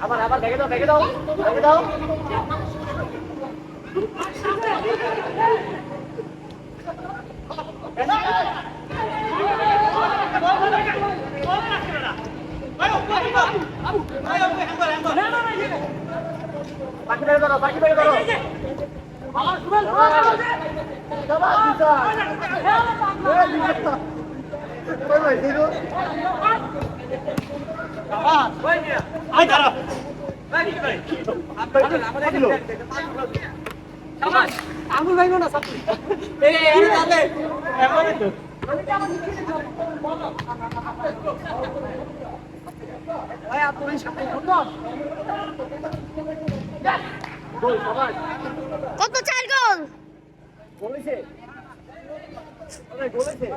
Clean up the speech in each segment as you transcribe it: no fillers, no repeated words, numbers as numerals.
আবার ভেঙে দাও ভেঙে দাও ভেঙে দাও বাকি বের করো বাকি বের করো আঙুল ভাইব না কত 4 গোল বলেছে বলেছে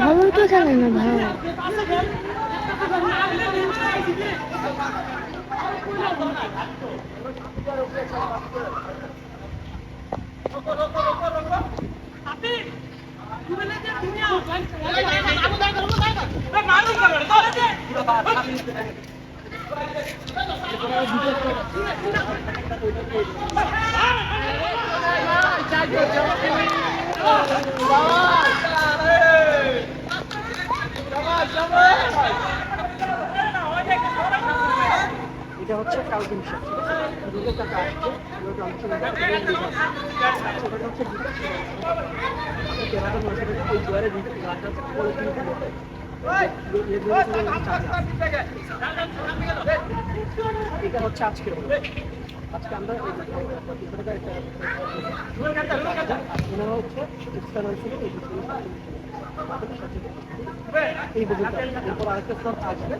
ভালো তো খেলে না ভালো এটা হচ্ছে কালকে বিষয় দুটো টাকা আসছে এটা হচ্ছে আজকে আজকে আমরা এই বুঝতে এরপর আরেকটা স্টক আসবে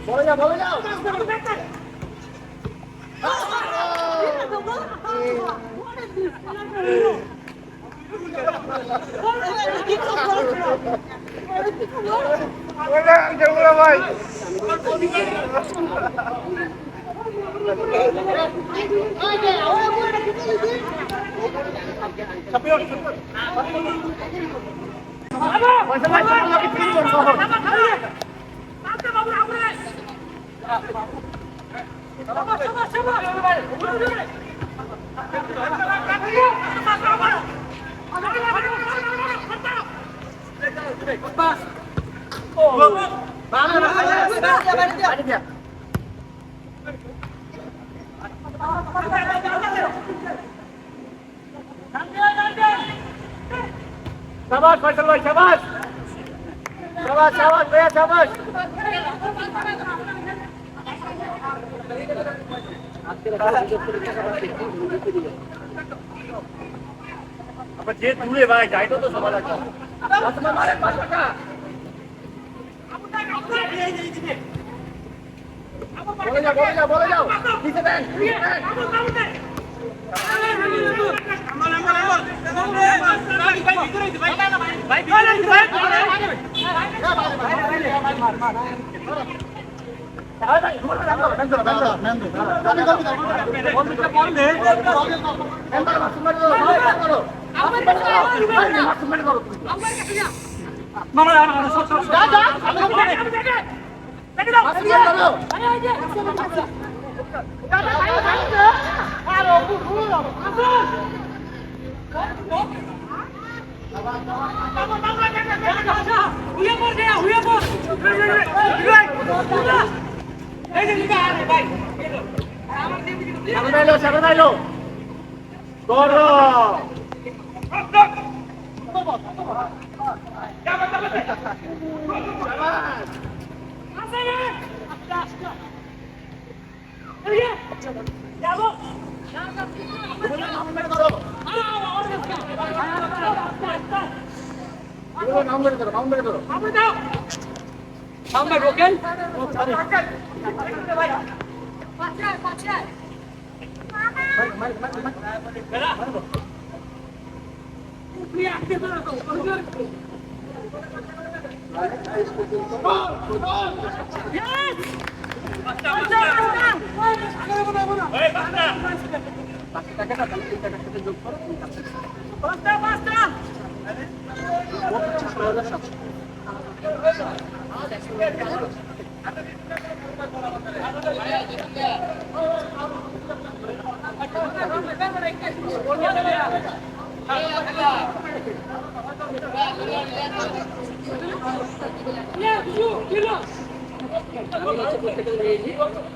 বলে যাও ভাই शाबाश फैसल भाई शाबाश शाबाश शाबाश भैया शाबाश अब जे दूरे भाई जाइतो तो समझ आता बस में मारे पास का बोले जाओ पीछे बैठ সামনে এলো করো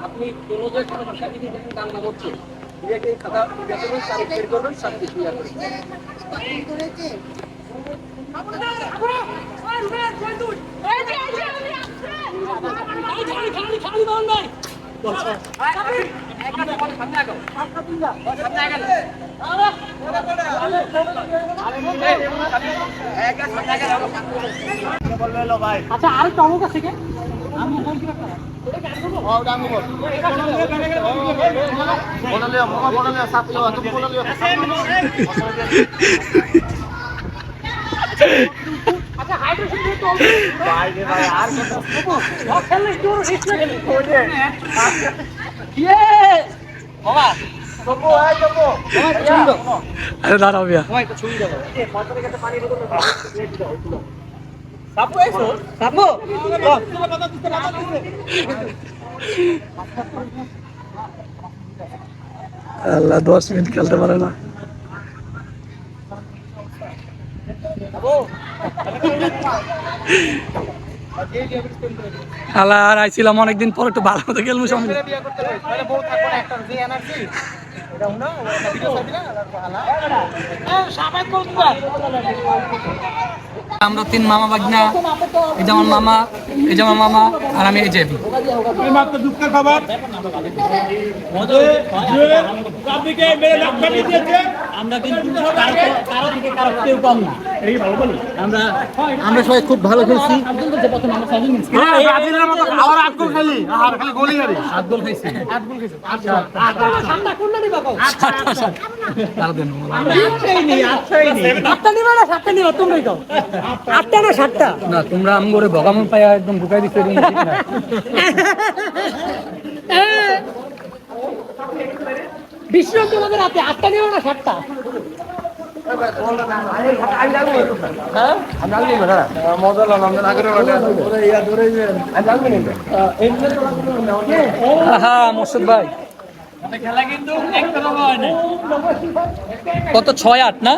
আপনি কোনো যে সমস্যা যদি দেখেন কান্না করছে নিজেকে খাতা বেতনের তারিখ বের করবেন সব কিছু ইয়া করবেন আচ্ছা আর টমক আছে কি আচ্ছা হাইড্রেশন দিয়ে তো ভাই ভাই আর কত খেললে একটু রিস্ক না খেলি ইয়ে বাবা সবো আয় সবো আরে দাঁড়াও বিয়া ভাই তো ছুঁই দাও এই ফসলের কাছে পানি দিতে সাপো এসো সাপো আল্লাহ 10 মিনিট খেলতে পারে না আল্লাহ আর আইছিলাম অনেকদিন পর একটু ভালো মতো খেলবো সামনে আমরা তিন মামা বাগনা এই যে আমার মামা এই যে আমার মামা আর আমি এই যে মাত্র দুঃখের খবর আমরা কিন্তু কেউ কম না আমরা সবাই খুব ভালো খেলছি ব্রাজিলের মতো আবার 8 গোল খালি আর খালি গোলই আরে 8 গোল খাইছি 8 গোল খাইছি আচ্ছা 7টা কোন দিবা কও 7টা তার দেন আটটা নিবা না 7টা নিবা তোমরাই কও 8টা না 7টা না তোমরা আমগরে ভগামন পায়া একদম ঢুকাই দিতে ঠিক না বিশ্রাম তোমাদের রাতে 8টা নেবে না 7টা? হ্যাঁ মোর্শেদ ভাই কত 6-8 না?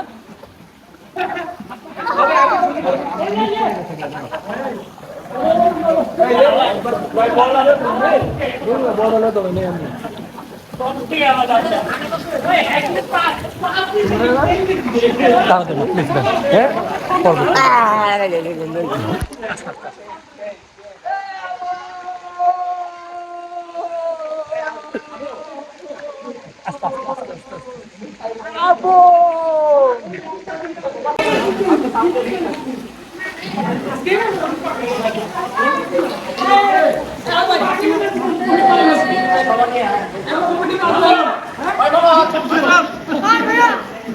তাড়াতাড়ি প্লিজ ভাই হ্যাঁ করবো।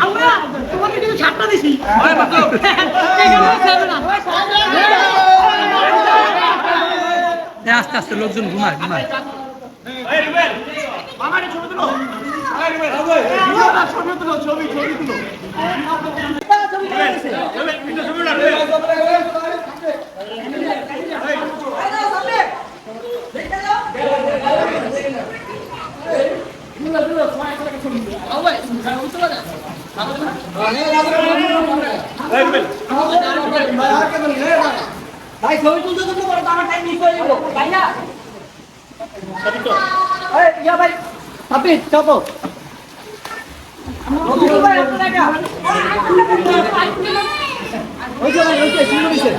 আমরা তোমাদের কিন্তু 7টা দিছি। আস্তে আস্তে লোকজন ঘুমায় ঘুমায়। ভাই ছবি তুলতে তুলতে পরে তো আমার টাইম মিস হয়ে যাবো ভাই না ইয়া ভাই আপনি চাপো ওই যে ভাই ওই যে শুরু হয়েছে